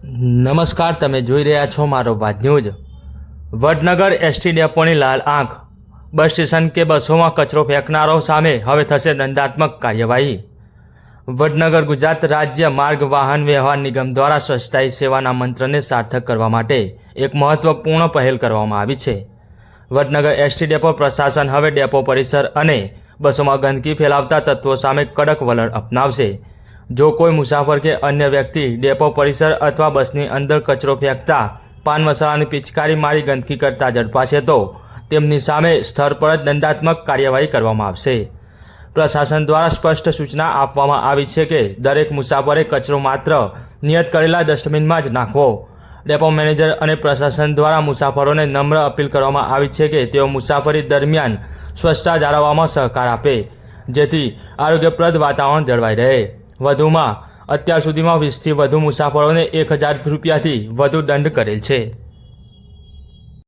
નમસ્કાર, તમે જોઈ રહ્યા છો મારો વાત ન્યૂઝ। વડનગર એસટી ડેપોની લાલ આંખ। બસ સ્ટેશન કે બસોમાં કચરો ફેંકનારો સામે હવે થશે દંડાત્મક કાર્યવાહી। વડનગર ગુજરાત રાજ્ય માર્ગ વાહન વ્યવહાર નિગમ દ્વારા સ્વચ્છતા સેવાના મંત્રને સાર્થક કરવા માટે એક મહત્વપૂર્ણ પહેલ કરવામાં આવી છે। વડનગર એસટી ડેપો પ્રશાસન હવે ડેપો પરિસર અને બસોમાં ગંદકી ફેલાવતા તત્વો સામે કડક વલણ અપનાવશે। જો કોઈ મુસાફર કે અન્ય વ્યક્તિ ડેપો પરિસર અથવા બસની અંદર કચરો ફેંકતા પાન મસાલાની પિચકારી મારી ગંદકી કરતા ઝડપાશે તો તેમની સામે સ્થળ પર જ દંડાત્મક કાર્યવાહી કરવામાં આવશે। પ્રશાસન દ્વારા સ્પષ્ટ સૂચના આપવામાં આવી છે કે દરેક મુસાફરે કચરો માત્ર નિયત કરેલા ડસ્ટબિનમાં જ નાખવો। ડેપો મેનેજર અને પ્રશાસન દ્વારા મુસાફરોને નમ્ર અપીલ કરવામાં આવી છે કે તેઓ મુસાફરી દરમિયાન સ્વચ્છતા જાળવવામાં સહકાર આપે, જેથી આરોગ્યપ્રદ વાતાવરણ જળવાઈ રહે। વધુમાં અત્યાર સુધીમાં 20થી વધુ મુસાફરોને 1000 રૂપિયાથી વધુ દંડ કરેલ છે।